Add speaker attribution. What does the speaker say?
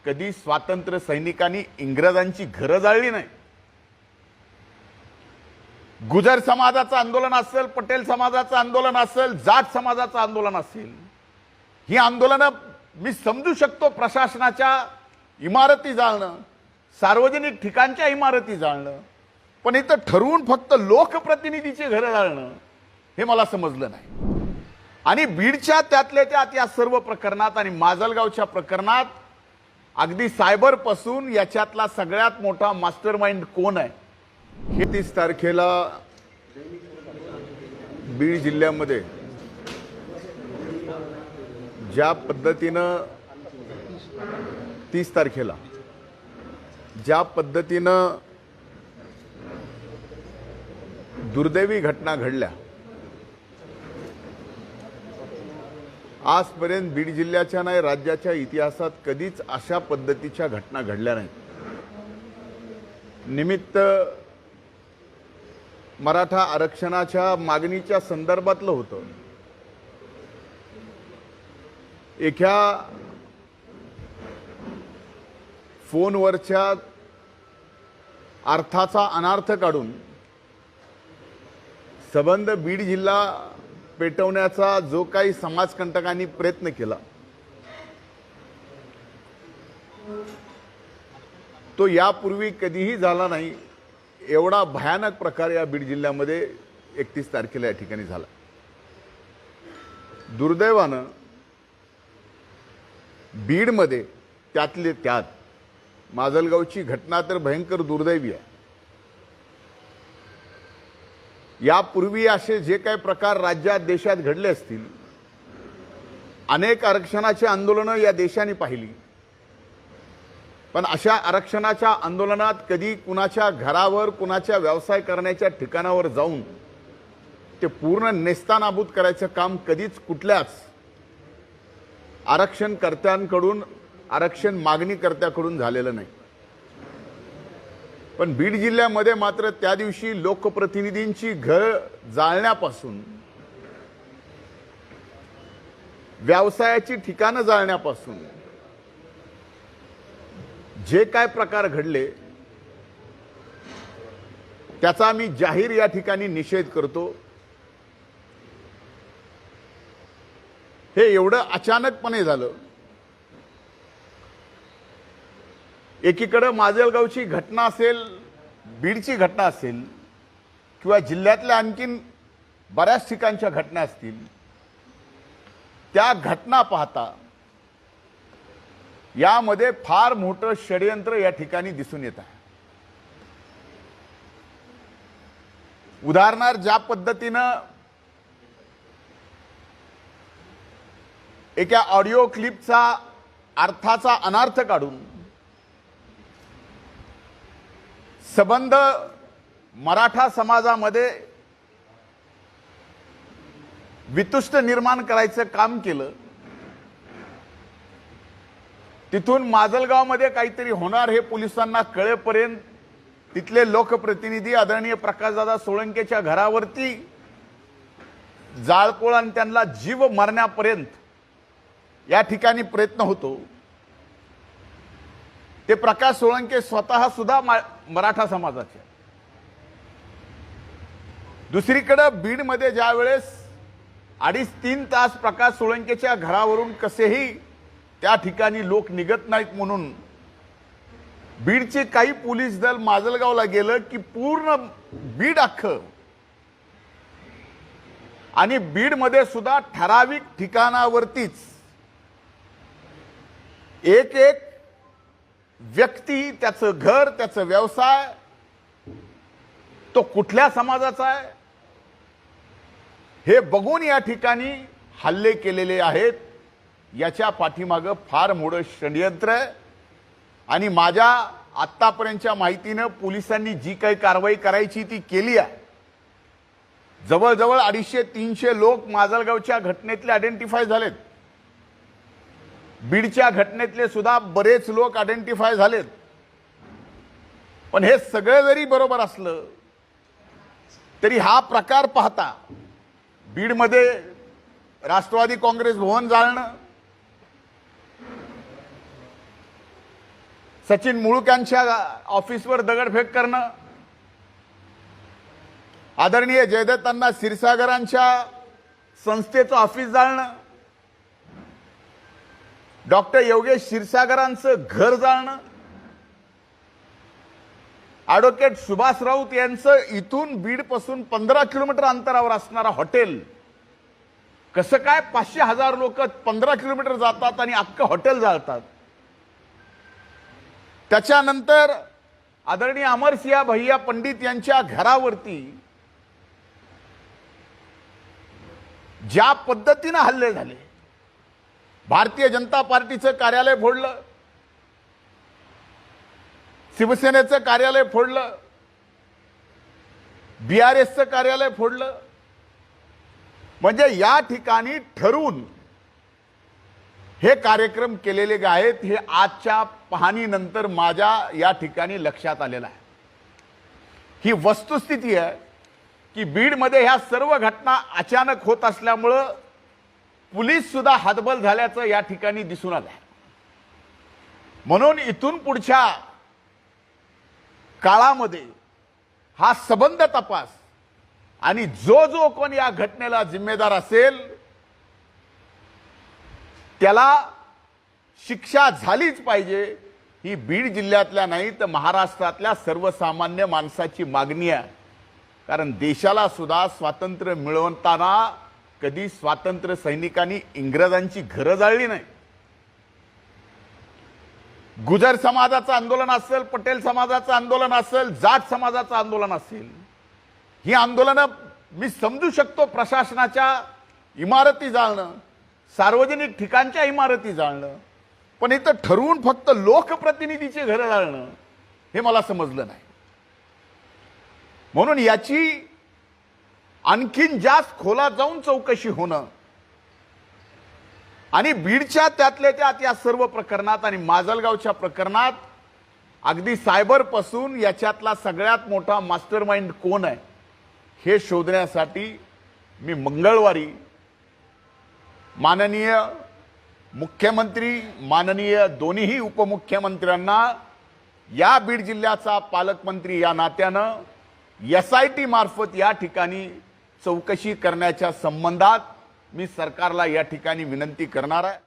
Speaker 1: कधी स्वातंत्र्य सैनिकांनी इंग्रजांची घरं जाळली नाही। गुजर समाजाचं आंदोलन असेल, पटेल समाजाचं आंदोलन असेल, जाट समाजाचं आंदोलन असेल, ही आंदोलनं मी समजू शकतो। प्रशासनाच्या इमारती जाळणं, सार्वजनिक ठिकाणच्या इमारती जाळणं, पण इथं ठरवून फक्त लोकप्रतिनिधीचे घरं जाळणं हे मला समजलं नाही। आणि बीडच्या त्यातल्या त्यात या सर्व प्रकरणात आणि माजलगावच्या प्रकरणात अगदी सायबर पासून याच्यातला सगळ्यात मोठा मास्टरमाइंड कोण आहे हे 30 तारखेला बीड जिल्ह्यामध्ये ज्या पद्धतीनं 30 तारखेला ज्या पद्धतीनं दुर्दैवी घटना घडल्या, आजपर्यंत बीड जिल्ह्याच्या नाही राज्याच्या इतिहासात कधीच अशा पद्धतीच्या घटना घडल्या नाहीत। निमित्त मराठा आरक्षणाच्या मागणीच्या संदर्भातलं होतं। एका फोनवरच्या अर्थाचा अनर्थ काढून संबंध बीड जिल्हा पेटवण्याचा जो काही समाजकंटकांनी प्रयत्न केला तो यापूर्वी कधीही झाला नाही। एवढा भयानक प्रकार या बीड जिल्ह्यामध्ये 31 तारखेला या ठिकाणी झाला। दुर्दैवानं बीडमध्ये त्यातले त्यात माजलगावची घटना तर भयंकर दुर्दैवी आहे। यापूर्वी असे जे काही प्रकार राज्यात देशात घडले असतील, अनेक आरक्षणाची आंदोलनं या देशाने पाहिली, पण अशा आरक्षणाच्या आंदोलनात कधी कुणाच्या घरावर, कुणाच्या व्यवसाय करण्याच्या ठिकाणावर जाऊन ते पूर्ण नेस्तानाबूत करायचं काम कधीच कुठल्याच आरक्षणकर्त्यांकडून, आरक्षण मागणीकर्त्याकडून झालेलं नाही। पण बीड जिल्ह्यामध्ये मात्र त्या दिवशी लोकप्रतिनिधींची घर जाळण्यापासून, व्यवसायाची ठिकाणं जाळण्यापासून जे काय प्रकार घडले त्याचा मी जाहीर या ठिकाणी निषेध करतो। हे एवढं अचानकपणे झालं। एकीकडे माजलगावची घटना असेल, बीडची घटना असेल किंवा जिल्ह्यातल्या आणखीन बऱ्याच ठिकाणच्या घटना असतील, त्या घटना पाहता यामध्ये फार मोठं षडयंत्र या ठिकाणी दिसून येत आहे। उदाहरणार्थ ज्या पद्धतीनं एका ऑडिओ क्लिपचा अर्थाचा अनर्थ काढून संबंध मराठा समाजामध्ये वितुष्ट निर्माण करायचं काम केलं, तिथून माजलगावमध्ये काहीतरी होणार हे पोलिसांना कळेपर्यंत तिथले लोकप्रतिनिधी आदरणीय प्रकाशदादा सोळंकेच्या घरावरती जाळपोळ आणि त्यांना जीव मारण्यापर्यंत या ठिकाणी प्रयत्न होतो। ते प्रकाश सोळंके स्वतः सुद्धा मराठा समाजाचे। दुसरीकडे बीडमध्ये ज्या वेळेस 2.5-3 तास प्रकाश सोळंकेच्या घरावरून कसेही त्या ठिकाणी लोक निघत नाहीत म्हणून बीडचे काही पोलीस दल माजलगावला गेलं की पूर्ण बीड अख्खं, आणि बीडमध्ये सुद्धा ठराविक ठिकाणावरतीच एक एक व्यक्ती, त्याचं घर, त्याचा व्यवसाय, तो कुठल्या समाजाचा आहे हे बघून या ठिकाणी हल्ले केलेले आहेत। याच्या पाठीमागं फार मोठं षडयंत्र आहे। आणि माझ्या आत्तापर्यंतच्या माहितीनं पोलिसांनी जी काही कारवाई करायची ती केली आहे। जवळजवळ 250-300 लोक माजलगावच्या घटनेतले आयडेंटिफाय झालेत। बीडच्या घटनेतले सुद्धा बरेच लोक आयडेंटिफाय झालेत। पण हे सगळं जरी बरोबर असलं तरी हा प्रकार पाहता बीडमध्ये राष्ट्रवादी काँग्रेस भवन जाळणं, सचिन मुळूक यांच्या ऑफिसवर दगडफेक करणं, आदरणीय जयदत्तांना क्षीरसागरांच्या संस्थेचं ऑफिस जाळणं, डॉक्टर योगेश क्षीरसागरांचं घर जाळणं, ॲडव्होकेट सुभाष राऊत यांचं इथून बीडपासून 15 किलोमीटर अंतरावर असणारा हॉटेल, कसं काय 500,000 लोक 15 किलोमीटर जातात आणि अख्खं हॉटेल जाळतात. त्याच्यानंतर आदरणीय अमरसिंह भैया पंडित यांच्या घरावरती ज्या पद्धतीने हल्ले झाले, भारतीय जनता पार्टीचं कार्यालय फोडलं, शिवसेनेचं कार्यालय फोडलं, BRSचं कार्यालय फोडलं, म्हणजे या ठिकाणी ठरवून हे कार्यक्रम केलेले आहेत. हे आजच्या पाहणीनंतर माझ्या या ठिकाणी लक्षात आलेलं आहे. ही वस्तुस्थिती आहे की बीडमध्ये ह्या सर्व घटना अचानक होत असल्यामुळं पोलीस सुद्धा हतबल झाल्याचं या ठिकाणी दिसून आलं. म्हणून इथून पुढच्या काळामध्ये हा सबंध तपास आणि जो कोण या घटनेला जिम्मेदार असेल त्याला शिक्षा झालीच पाहिजे, ही बीड जिल्ह्यातल्या नाही तर महाराष्ट्रातल्या सर्वसामान्य माणसाची मागणी आहे. कारण देशाला सुद्धा स्वातंत्र्य मिळवताना कधी स्वातंत्र्य सैनिकांनी इंग्रजांची घरं जाळली नाही. गुजर समाजाचं आंदोलन असेल, पटेल समाजाचं आंदोलन असेल, जाट समाजाचं आंदोलन असेल, ही आंदोलनं मी समजू शकतो. प्रशासनाच्या इमारती जाळणं, सार्वजनिक ठिकाणच्या इमारती जाळणं, पण इथं ठरवून फक्त लोकप्रतिनिधीचे घरं जाळणं हे मला समजलं नाही. म्हणून याची आणखीन जास्त खोलात जाऊन चौकशी होणं आणि बीडच्या त्यातल्या त्यात या सर्व प्रकरणात आणि माजलगावच्या प्रकरणात अगदी सायबर पासून याच्यातला सगळ्यात मोठा मास्टरमाइंड कोण आहे हे शोधण्यासाठी मी मंगळवारी माननीय मुख्यमंत्री, माननीय दोन्हीही उपमुख्यमंत्र्यांना, या बीड जिल्ह्याचा पालकमंत्री या नात्यानं SIT मार्फत या ठिकाणी चौकशी करण्याच्या संबंधात मी सरकारला या ठिकाणी विनंती करणार आहे.